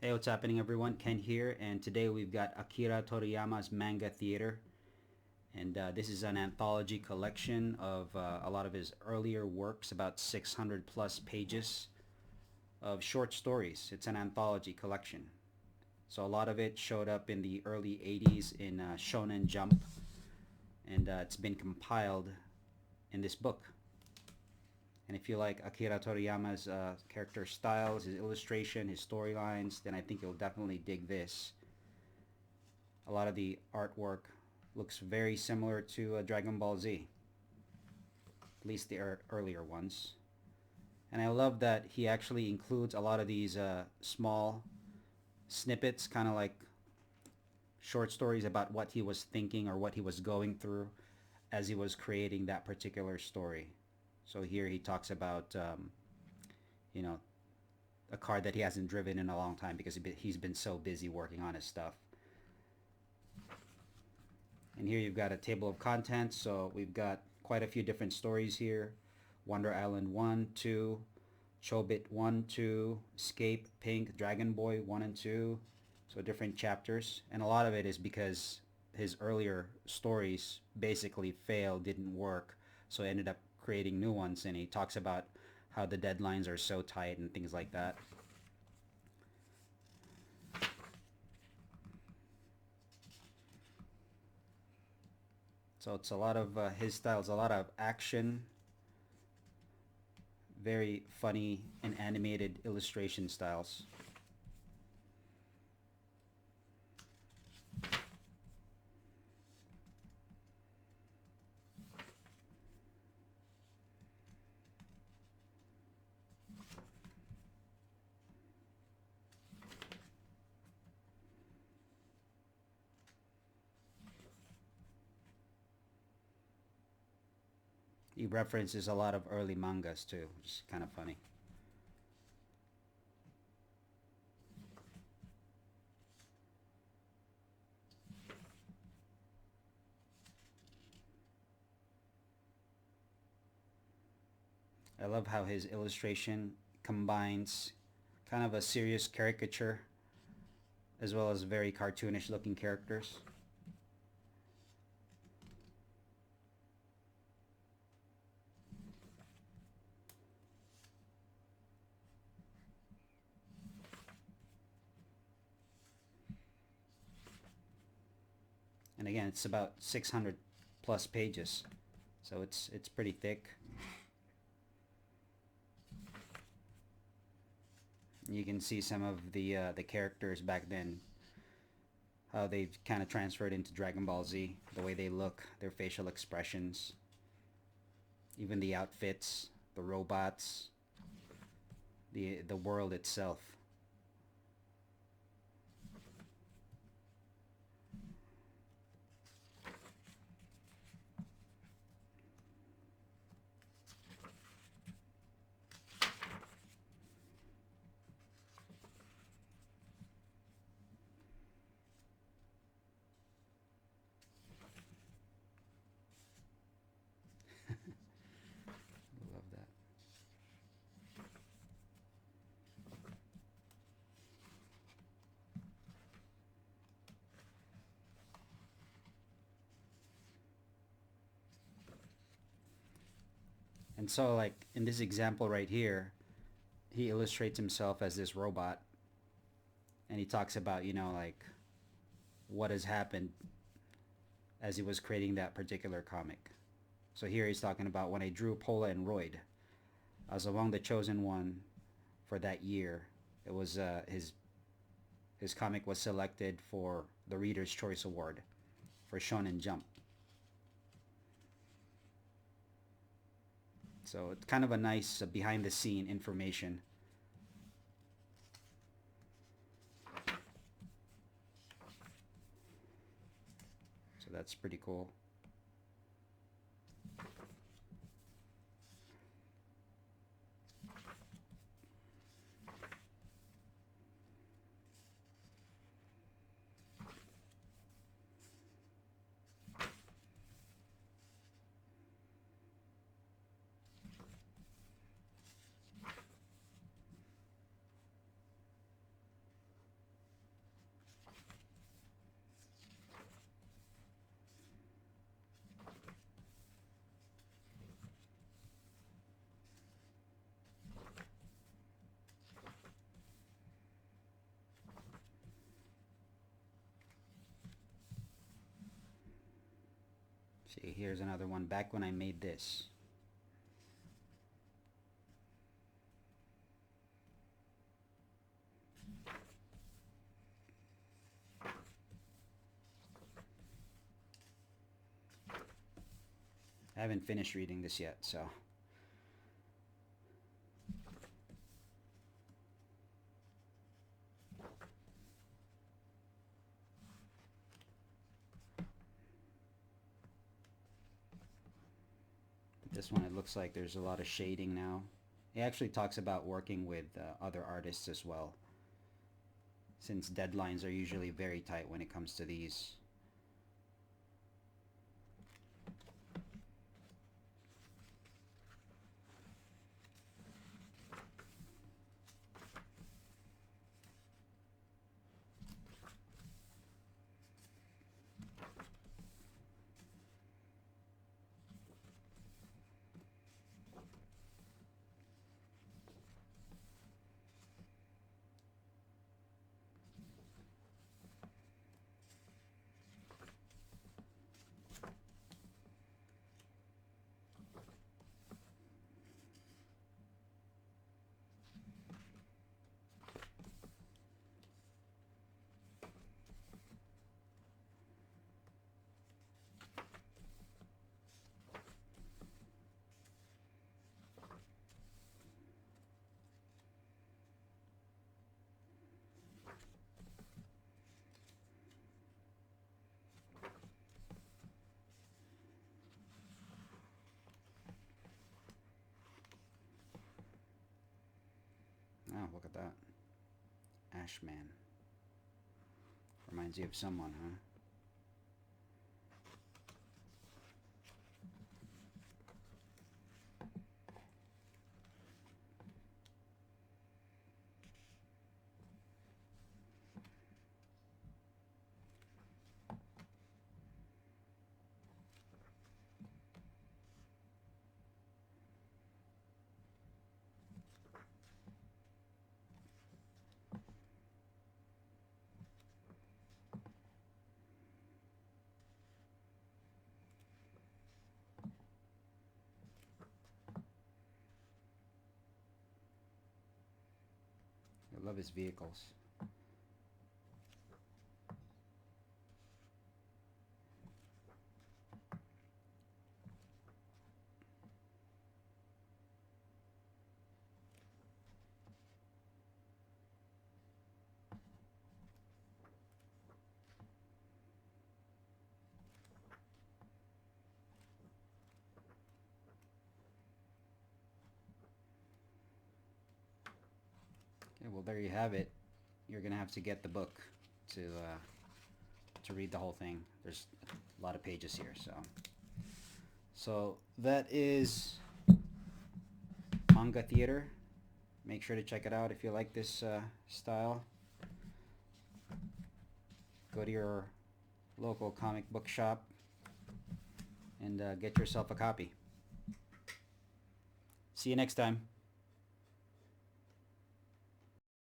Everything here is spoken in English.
Hey, what's happening, everyone? Ken here, and today we've got Akira Toriyama's Manga Theater, and this is an anthology collection of a lot of his earlier works, about 600 plus pages of short stories. It's an anthology collection, so a lot of it showed up in the early 80s in Shonen Jump, and it's been compiled in this book. And if you like Akira Toriyama's character styles, his illustration, his storylines, then I think you'll definitely dig this. A lot of the artwork looks very similar to Dragon Ball Z, at least the earlier ones. And I love that he actually includes a lot of these small snippets, kind of like short stories about what he was thinking or what he was going through as he was creating that particular story. So here he talks about, you know, a car that he hasn't driven in a long time because he's been so busy working on his stuff. And here you've got a table of contents. So we've got quite a few different stories here. Wonder Island 1, 2, Chobit 1, 2, Escape, Pink, Dragon Boy 1 and 2. So different chapters. And a lot of it is because his earlier stories basically failed, didn't work. So he ended up creating new ones. And he talks about how the deadlines are so tight and things like that. So it's a lot of his styles, a lot of action, very funny and animated illustration styles. He references a lot of early mangas too, which is kind of funny. I love how his illustration combines kind of a serious caricature as well as very cartoonish looking characters. And again, it's about 600 plus pages, so it's pretty thick. You can see some of the characters back then, how they've kind of transferred into Dragon Ball Z, the way they look, their facial expressions, even the outfits, the robots, the world itself. Love that. And so, like in this example right here, he illustrates himself as this robot, and he talks about, like what has happened as he was creating that particular comic. So here he's talking about, when I drew Pola and Royd, I was among the chosen one for that year. It was his comic was selected for the Reader's Choice Award for Shonen Jump. So it's kind of a nice behind the scene information. So that's pretty cool. See, here's another one back when I made this. I haven't finished reading this yet, so. This one, it looks like there's a lot of shading now. It actually talks about working with other artists as well, since deadlines are usually very tight when it comes to these. Oh, look at that. Ashman. Reminds you of someone, huh? I love his vehicles. Okay, well there you have it. You're gonna have to get the book to read the whole thing. There's a lot of pages here, so that is Manga Theater. Make sure to check it out if you like this style. Go to your local comic book shop and get yourself a copy. See you next time.